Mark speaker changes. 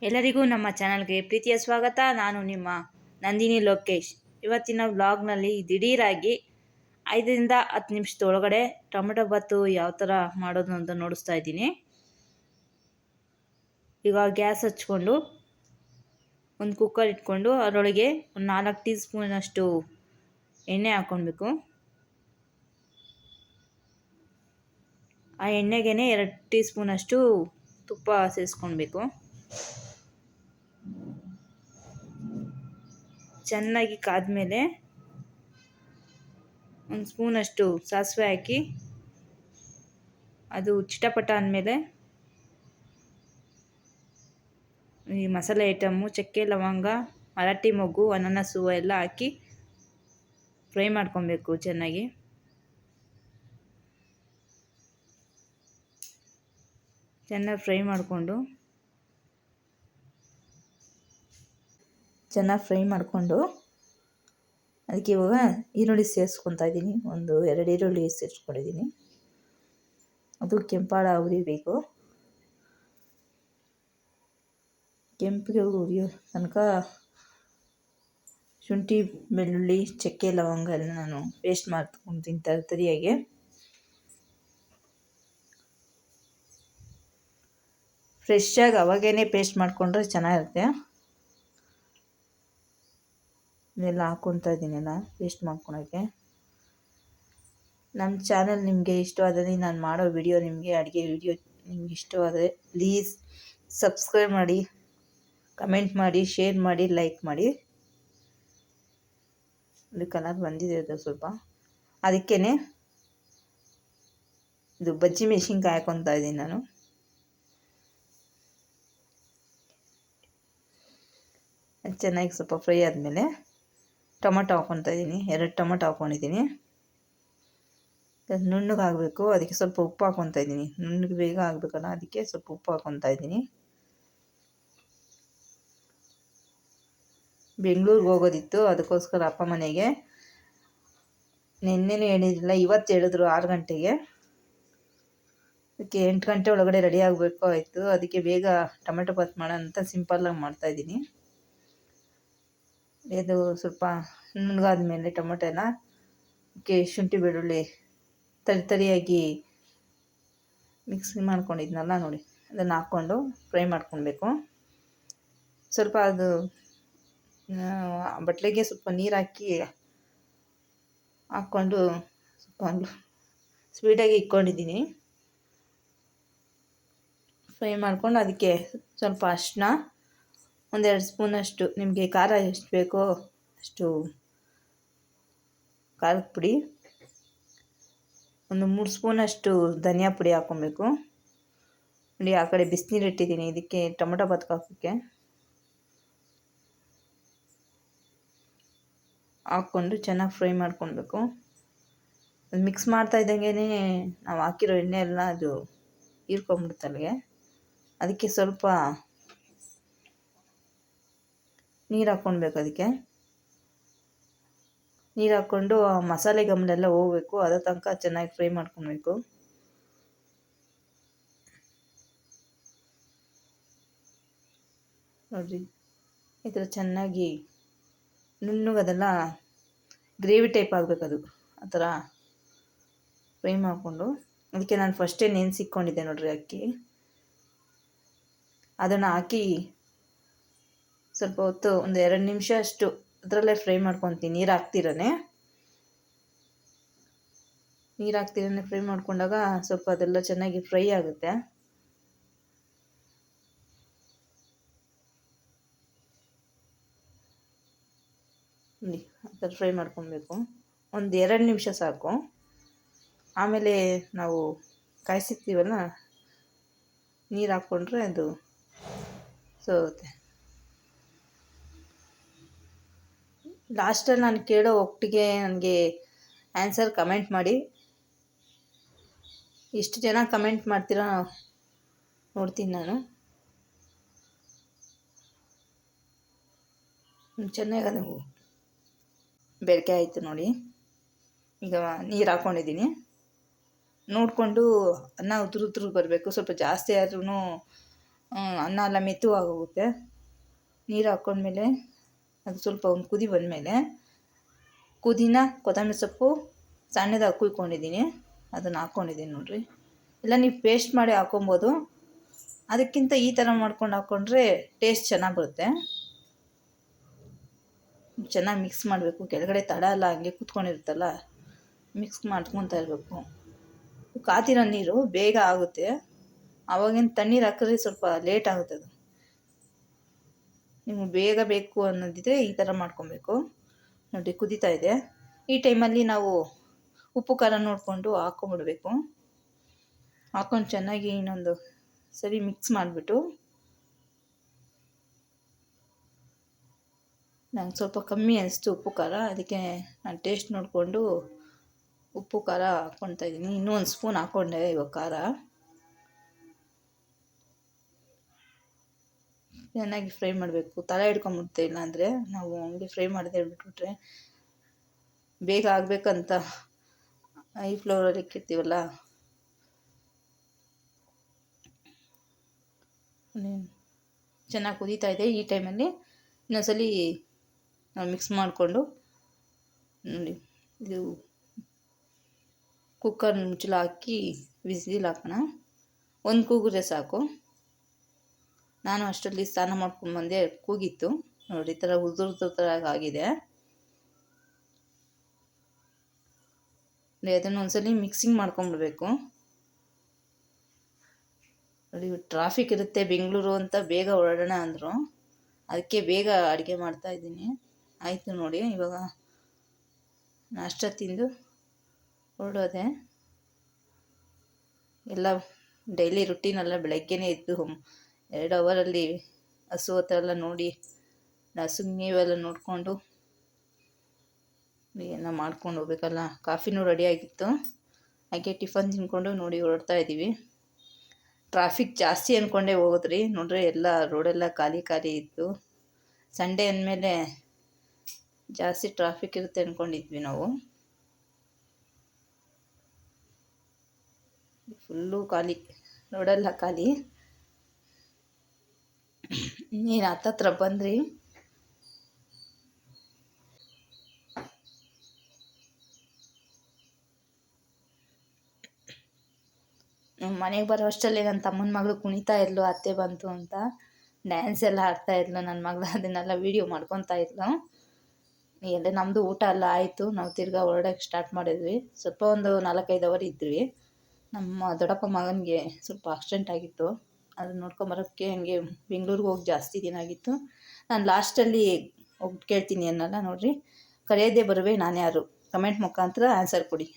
Speaker 1: ಎಲ್ಲರಿಗೂ ನಮ್ಮ ಚಾನಲ್ಗೆ ಪ್ರೀತಿಯ ಸ್ವಾಗತ. ನಾನು ನಿಮ್ಮ ನಂದಿನಿ ಲೋಕೇಶ್. ಇವತ್ತಿನ ವ್ಲಾಗ್ನಲ್ಲಿ ದಿಢೀರಾಗಿ 5ರಿಂದ 10 ನಿಮಿಷದೊಳಗಡೆ ಟೊಮೆಟೊ ಬಾತು ಯಾವ ಥರ ಮಾಡೋದು ಅಂತ ನೋಡಿಸ್ತಾ ಇದ್ದೀನಿ. ಈಗ ಗ್ಯಾಸ್ ಹಚ್ಕೊಂಡು ಒಂದು ಕುಕ್ಕರ್ ಇಟ್ಕೊಂಡು ಅದರೊಳಗೆ ಒಂದು 4 ಟೀ ಸ್ಪೂನಷ್ಟು ಎಣ್ಣೆ ಹಾಕ್ಕೊಳ್ಬೇಕು. ಆ ಎಣ್ಣೆಗೆ 2 ಟೀ ಸ್ಪೂನಷ್ಟು ತುಪ್ಪ ಸೇರಿಸ್ಕೊಳ್ಬೇಕು. ಚೆನ್ನಾಗಿ ಕಾದ್ಮೇಲೆ ಒಂದು ಸ್ಪೂನಷ್ಟು ಸಾಸಿವೆ ಹಾಕಿ ಅದು ಚಿಟಪಟ ಅಂದಮೇಲೆ ಈ ಮಸಾಲೆ ಐಟಮ್ಮು ಚಕ್ಕೆ, ಲವಂಗ, ಮರಾಠಿ ಮೊಗ್ಗು, ಅನಾನಸು ಎಲ್ಲ ಹಾಕಿ ಫ್ರೈ ಮಾಡ್ಕೊಬೇಕು. ಚೆನ್ನಾಗಿ ಫ್ರೈ ಮಾಡಿಕೊಂಡು ಅದಕ್ಕೆ ಇವಾಗ ಈರುಳ್ಳಿ ಸೇರಿಸ್ಕೊತಾ ಇದ್ದೀನಿ. 2 ಈರುಳ್ಳಿ ಸೇರಿಸ್ಕೊಂಡಿದ್ದೀನಿ. ಅದು ಕೆಂಪಾಳ ಉರಿಬೇಕು. ಕೆಂಪಿಗೆ ಉರಿಯೋ ತನಕ ಶುಂಠಿ, ಬೆಳ್ಳುಳ್ಳಿ, ಚಕ್ಕೆ, ಲವಂಗ ಎಲ್ಲ ನಾನು ಪೇಸ್ಟ್ ಮಾಡ್ಕೊತೀನಿ ತರಿಯಾಗೆ. ಫ್ರೆಶ್ಶಾಗಿ ಅವಾಗೇ ಪೇಸ್ಟ್ ಮಾಡಿಕೊಂಡ್ರೆ ಚೆನ್ನಾಗಿರುತ್ತೆ. ಇದೆಲ್ಲ ಹಾಕ್ಕೊತಾ ಇದ್ದೀನೆಲ್ಲ ಪೇಸ್ಟ್ ಮಾಡ್ಕೊಳಕ್ಕೆ. ನಮ್ಮ ಚಾನಲ್ ನಿಮಗೆ ಇಷ್ಟವಾದರೆ, ನಾನು ಮಾಡೋ ವಿಡಿಯೋ ನಿಮಗೆ ಅಡುಗೆ ವಿಡಿಯೋ ನಿಮ್ಗೆ ಇಷ್ಟವಾದರೆ ಪ್ಲೀಸ್ ಸಬ್ಸ್ಕ್ರೈಬ್ ಮಾಡಿ, ಕಮೆಂಟ್ ಮಾಡಿ, ಶೇರ್ ಮಾಡಿ, ಲೈಕ್ ಮಾಡಿ. ಇದು ಕಲರ್ ಬಂದಿದೆ ಅದು ಸ್ವಲ್ಪ. ಅದಕ್ಕೇ ಇದು ಬಜ್ಜಿ ಮೆಣಸಿನ್ಕಾಯಿ ಹಾಕ್ಕೊತಾ ಇದ್ದೀನಿ ನಾನು. ಚೆನ್ನಾಗಿ ಸ್ವಲ್ಪ ಫ್ರೈ ಆದಮೇಲೆ ಟೊಮೆಟೊ ಹಾಕ್ಕೊತಾ ಇದ್ದೀನಿ. 2 ಟೊಮೆಟೊ ಹಾಕ್ಕೊಂಡಿದ್ದೀನಿ. ನುಣ್ಣಗೆ ಆಗಬೇಕು, ಅದಕ್ಕೆ ಸ್ವಲ್ಪ ಉಪ್ಪು ಹಾಕ್ಕೊತಾ ಇದ್ದೀನಿ. ನುಣ್ಣಗೆ ಬೇಗ ಆಗಬೇಕಲ್ಲ, ಅದಕ್ಕೆ ಸ್ವಲ್ಪ ಉಪ್ಪು ಹಾಕ್ಕೊತಾ ಇದ್ದೀನಿ. ಬೆಂಗಳೂರಿಗೆ ಹೋಗೋದಿತ್ತು, ಅದಕ್ಕೋಸ್ಕರ ಅಪ್ಪ ಮನೆಗೆ ನಿನ್ನೆನೂ ಹೇಳಿದ್ರಲ್ಲ, ಇವತ್ತು ಹೇಳಿದ್ರು 6 ಗಂಟೆಗೆ. ಅದಕ್ಕೆ 8 ಗಂಟೆ ಒಳಗಡೆ ರೆಡಿ ಆಗಬೇಕು ಆಯಿತು. ಅದಕ್ಕೆ ಬೇಗ ಟೊಮೆಟೊ ಬಾತ್ ಮಾಡೋಣ ಅಂತ ಸಿಂಪಲ್ಲಾಗಿ ಮಾಡ್ತಾಯಿದ್ದೀನಿ. ಇದು ಸ್ವಲ್ಪ ನುಣ್ಣಗಾದ ಮೇಲೆ ಟೊಮೆಟೊನ ಅದಕ್ಕೆ ಶುಂಠಿ, ಬೆಳ್ಳುಳ್ಳಿ ತರಿಯಾಗಿ ಮಿಕ್ಸಿ ಮಾಡ್ಕೊಂಡಿದ್ನಲ್ಲ ನೋಡಿ, ಅದನ್ನು ಹಾಕ್ಕೊಂಡು ಫ್ರೈ ಮಾಡ್ಕೊಳ್ಬೇಕು. ಸ್ವಲ್ಪ ಅದು ಬಟ್ಲಿಗೆ ಸ್ವಲ್ಪ ನೀರು ಹಾಕ್ಕೊಂಡು ಸ್ವಲ್ಪ ಸ್ಪೀಡಾಗಿ ಇಟ್ಕೊಂಡಿದ್ದೀನಿ. ಫ್ರೈ ಮಾಡ್ಕೊಂಡು ಅದಕ್ಕೆ ಸ್ವಲ್ಪ ಅರಿಶಿನ, 1-2 ಸ್ಪೂನಷ್ಟು, ನಿಮಗೆ ಖಾರ ಎಷ್ಟು ಬೇಕೋ ಅಷ್ಟು ಖಾರದ ಪುಡಿ, 3 ಸ್ಪೂನಷ್ಟು ಧನಿಯಾ ಪುಡಿ ಹಾಕ್ಕೊಬೇಕು. ನೋಡಿ, ಆ ಕಡೆ ಬಿಸಿನೀರು ಇಟ್ಟಿದ್ದೀನಿ ಇದಕ್ಕೆ ಟೊಮೆಟೊ ಬಾತ್ಗೆ ಹಾಕೋಕ್ಕೆ. ಹಾಕ್ಕೊಂಡು ಚೆನ್ನಾಗಿ ಫ್ರೈ ಮಾಡ್ಕೊಳ್ಬೇಕು. ಅದು ಮಿಕ್ಸ್ ಮಾಡ್ತಾ ಇದ್ದಂಗೆ ನಾವು ಹಾಕಿರೋ ಎಣ್ಣೆ ಎಲ್ಲ ಅದು ಹೀರ್ಕೊಂಬಿಡುತ್ತೆ ಅಲ್ಲಿಗೆ. ಅದಕ್ಕೆ ಸ್ವಲ್ಪ ನೀರು ಹಾಕ್ಕೊಳ್ಬೇಕು. ಅದಕ್ಕೆ ನೀರು ಹಾಕ್ಕೊಂಡು ಮಸಾಲೆ ಗಮಲೆಲ್ಲ ಹೋಗಬೇಕು, ಅದ ತನಕ ಚೆನ್ನಾಗಿ ಫ್ರೈ ಮಾಡ್ಕೊಳ್ಬೇಕು. ನೋಡಿರಿ, ಈ ಥರ ಚೆನ್ನಾಗಿ ನುಣ್ಣಗೆ ಅದೆಲ್ಲ ಗ್ರೇವಿ ಟೈಪ್ ಆಗಬೇಕು. ಅದು ಆ ಥರ ಫ್ರೈ ಮಾಡಿಕೊಂಡು ಅದಕ್ಕೆ ನಾನು ಫಸ್ಟೇ ನೆನೆಸಿಕ್ಕೊಂಡಿದ್ದೆ ನೋಡಿರಿ ಅಕ್ಕಿ. ಅದನ್ನು ಹಾಕಿ ಸ್ವಲ್ಪ ಹೊತ್ತು 1-2 ನಿಮಿಷ ಅಷ್ಟು ಅದರಲ್ಲೇ ಫ್ರೈ ಮಾಡ್ಕೊತೀನಿ. ನೀರು ಹಾಕ್ತಿರೇ ಫ್ರೈ ಮಾಡ್ಕೊಂಡಾಗ ಸ್ವಲ್ಪ ಅದೆಲ್ಲ ಚೆನ್ನಾಗಿ ಫ್ರೈ ಆಗುತ್ತೆ. ನೋಡಿ, ಆ ಥರ ಫ್ರೈ ಮಾಡ್ಕೊಳ್ಬೇಕು. 1-2 ನಿಮಿಷ ಸಾಕು. ಆಮೇಲೆ ನಾವು ಕಾಯಿಸಿರ್ತೀವಲ್ಲ, ನೀರು ಹಾಕ್ಕೊಂಡ್ರೆ ಅದು ಸೋಗುತ್ತೆ. ಲಾಸ್ಟಲ್ಲಿ ನಾನು ಕೇಳೋ ಒಟ್ಟಿಗೆ ನನಗೆ ಆನ್ಸರ್ ಕಮೆಂಟ್ ಮಾಡಿ. ಎಷ್ಟು ಜನ ಕಮೆಂಟ್ ಮಾಡ್ತೀರಾ ನೋಡ್ತೀನಿ ನಾನು. ಚೆನ್ನಾಗಿ ಅದು ಬೆಳಕೆ ಆಯಿತು ನೋಡಿ. ಈಗ ನೀರು ಹಾಕ್ಕೊಂಡಿದ್ದೀನಿ. ನೋಡಿಕೊಂಡು ಅನ್ನ ಉದುರು ಬರಬೇಕು. ಸ್ವಲ್ಪ ಜಾಸ್ತಿ ಆದ್ರೂ ಅನ್ನ ಎಲ್ಲ ಮೆತ್ತುವಾಗೋಗುತ್ತೆ. ನೀರು ಹಾಕ್ಕೊಂಡ್ಮೇಲೆ ಅದು ಸ್ವಲ್ಪ ಒಂದು ಕುದಿ ಬಂದಮೇಲೆ ಪುದೀನ ಕೊತ್ತಂಬರಿ ಸೊಪ್ಪು ಸಣ್ಣದಾಗಿ ಕುಯ್ಕೊಂಡಿದ್ದೀನಿ, ಅದನ್ನು ಹಾಕ್ಕೊಂಡಿದ್ದೀನಿ ನೋಡಿರಿ. ಇಲ್ಲ ನೀವು ಪೇಸ್ಟ್ ಮಾಡಿ ಹಾಕ್ಕೊಬೋದು, ಅದಕ್ಕಿಂತ ಈ ಥರ ಮಾಡ್ಕೊಂಡು ಹಾಕ್ಕೊಂಡ್ರೆ ಟೇಸ್ಟ್ ಚೆನ್ನಾಗಿ ಬರುತ್ತೆ. ಚೆನ್ನಾಗಿ ಮಿಕ್ಸ್ ಮಾಡಬೇಕು. ಕೆಳಗಡೆ ತಡ ಎಲ್ಲ ಹಂಗೆ ಕೂತ್ಕೊಂಡಿರುತ್ತಲ್ಲ, ಮಿಕ್ಸ್ ಮಾಡ್ಕೊತಾ ಇರಬೇಕು. ಕಾದಿರೋ ನೀರು ಬೇಗ ಆಗುತ್ತೆ, ಆವಾಗಿನ ತಣ್ಣೀರು ಹಾಕಿದ್ರೆ ಸ್ವಲ್ಪ ಲೇಟ್ ಆಗುತ್ತೆ. ಅದು ನಿಮ್ಗೆ ಬೇಗ ಬೇಕು ಅನ್ನೋದಿದ್ರೆ ಈ ಥರ ಮಾಡ್ಕೊಬೇಕು. ನೋಡಿ ಕುದೀತಾ ಇದೆ. ಈ ಟೈಮಲ್ಲಿ ನಾವು ಉಪ್ಪು ಖಾರ ನೋಡಿಕೊಂಡು ಹಾಕ್ಕೊಂಬಿಡ್ಬೇಕು. ಹಾಕ್ಕೊಂಡು ಚೆನ್ನಾಗಿ ಇನ್ನೊಂದು ಸರಿ ಮಿಕ್ಸ್ ಮಾಡಿಬಿಟ್ಟು, ನಂಗೆ ಸ್ವಲ್ಪ ಕಮ್ಮಿ ಅನಿಸ್ತು ಉಪ್ಪು ಖಾರ, ಅದಕ್ಕೆ ನಾನು ಟೇಸ್ಟ್ ನೋಡಿಕೊಂಡು ಉಪ್ಪು ಖಾರ ಹಾಕ್ಕೊಳ್ತಾ ಇದ್ದೀನಿ. ಇನ್ನೂ ಒಂದು ಸ್ಪೂನ್ ಹಾಕ್ಕೊಂಡೆ ಇವಾಗ ಖಾರ. ಚೆನ್ನಾಗಿ ಫ್ರೈ ಮಾಡಬೇಕು, ತಲೆ ಹಿಡ್ಕೊಂಬಿಡುತ್ತೆ. ಇಲ್ಲಾಂದರೆ ನಾವು ಹಂಗೆ ಫ್ರೈ ಮಾಡದೆ ಬಿಟ್ಬಿಟ್ರೆ ಬೇಗ ಆಗಬೇಕಂತ ಹೈ ಫ್ಲೇವರಲ್ಲಿ ಇಕ್ಕಿರ್ತೀವಲ್ಲ. ಚೆನ್ನಾಗಿ ಕುದೀತಾ ಇದೆ. ಈ ಟೈಮಲ್ಲಿ ಇನ್ನೊಂದ್ಸಲಿ ನಾವು ಮಿಕ್ಸ್ ಮಾಡಿಕೊಂಡು ನೋಡಿ, ಇದು ಕುಕ್ಕರ್ ಮುಚ್ಚಳ ಹಾಕಿ ವಿಸಿಲ್ ಹಾಕೋಣ. ಒಂದು ಕೂಗಿದ್ರೆ ಸಾಕು. ನಾನು ಅಷ್ಟರಲ್ಲಿ ಸ್ನಾನ ಮಾಡ್ಕೊಂಡು ಬಂದೆ, ಕೂಗಿತ್ತು ನೋಡಿ, ಈ ಥರ ಉದುರು ಥರ ಆಗಿದೆ. ಅದನ್ನು ಒಂದ್ಸಲಿ ಮಿಕ್ಸಿಂಗ್ ಮಾಡ್ಕೊಂಬಿಡ್ಬೇಕು. ನೋಡಿ, ಟ್ರಾಫಿಕ್ ಇರುತ್ತೆ ಬೆಂಗಳೂರು ಅಂತ ಬೇಗ ಹೊರಡೋಣ ಅಂದರು, ಅದಕ್ಕೆ ಬೇಗ ಅಡುಗೆ ಮಾಡ್ತಾಯಿದ್ದೀನಿ. ಆಯಿತು ನೋಡಿ, ಇವಾಗ ನಾಷ್ಟ ತಿಂದು ಹೊರಡೋದೆ. ಎಲ್ಲ ಡೈಲಿ ರುಟೀನೆಲ್ಲ ಬೆಳಗ್ಗೆನೇ ಎದ್ದು 2 ಅವರಲ್ಲಿ ಹಸು ಹತ್ರ ಎಲ್ಲ ನೋಡಿ, ಹಸುಗೆ ನೀವೆಲ್ಲ ನೋಡಿಕೊಂಡು ಎಲ್ಲ ಮಾಡ್ಕೊಂಡು ಹೋಗ್ಬೇಕಲ್ಲ. ಕಾಫಿನೂ ರೆಡಿಯಾಗಿತ್ತು, ಹಾಗೆ ಟಿಫನ್ ತಿಂದ್ಕೊಂಡು ನೋಡಿ ಹೊರಡ್ತಾ ಇದ್ದೀವಿ. ಟ್ರಾಫಿಕ್ ಜಾಸ್ತಿ ಅಂದ್ಕೊಂಡೇ ಹೋಗೋದ್ರಿ. ನೋಡ್ರಿ, ಎಲ್ಲ ರೋಡೆಲ್ಲ ಖಾಲಿ ಇತ್ತು. ಸಂಡೇ ಅಂದಮೇಲೆ ಜಾಸ್ತಿ ಟ್ರಾಫಿಕ್ ಇರುತ್ತೆ ಅಂದ್ಕೊಂಡಿದ್ವಿ ನಾವು. ಫುಲ್ಲು ಖಾಲಿ, ರೋಡೆಲ್ಲ ಖಾಲಿ. ನೀನು ಹತ್ತತ್ರ ಬಂದ್ರಿ. ಮನೆಗೆ ಬರೋ ಅಷ್ಟರಲ್ಲಿ ನನ್ನ ತಮ್ಮನ ಮಗಳು ಕುಣಿತಾ ಇದ್ಲು, ಅತ್ತೆ ಬಂತು ಅಂತ ಡ್ಯಾನ್ಸ್ ಎಲ್ಲ ಆಡ್ತಾ ಇದ್ಲು ನನ್ನ ಮಗಳು. ಅದನ್ನೆಲ್ಲ ವೀಡಿಯೋ ಮಾಡ್ಕೊತಾ ಇದ್ಲು. ಎಲ್ಲ ನಮ್ಮದು ಊಟ ಎಲ್ಲ ಆಯಿತು, ನಾವು ತಿರ್ಗಾ ಹೊರಡೋಕ್ಕೆ ಸ್ಟಾರ್ಟ್ ಮಾಡಿದ್ವಿ. ಸ್ವಲ್ಪ ಒಂದು 4-5 ಅವರ್ ಇದ್ವಿ. ನಮ್ಮ ದೊಡ್ಡಪ್ಪ ಮಗನಿಗೆ ಸ್ವಲ್ಪ ಆಕ್ಸಿಡೆಂಟ್ ಆಗಿತ್ತು, ಅದನ್ನ ನೋಡ್ಕೊಂಬರೋಕ್ಕೆ ಹಂಗೆ ಬೆಂಗಳೂರಿಗೆ ಹೋಗಿ ಜಾಸ್ತಿ ದಿನ ಆಗಿತ್ತು. ನಾನು ಲಾಸ್ಟಲ್ಲಿ ಹೋಗಿ ಕೇಳ್ತೀನಿ ಅನ್ನಲ್ಲ ನೋಡಿರಿ. ಕರೆಯೋದೇ ಬರುವೆ ನಾನು ಯಾರು, ಕಮೆಂಟ್ ಮುಖಾಂತರ ಆನ್ಸರ್ ಕೊಡಿ.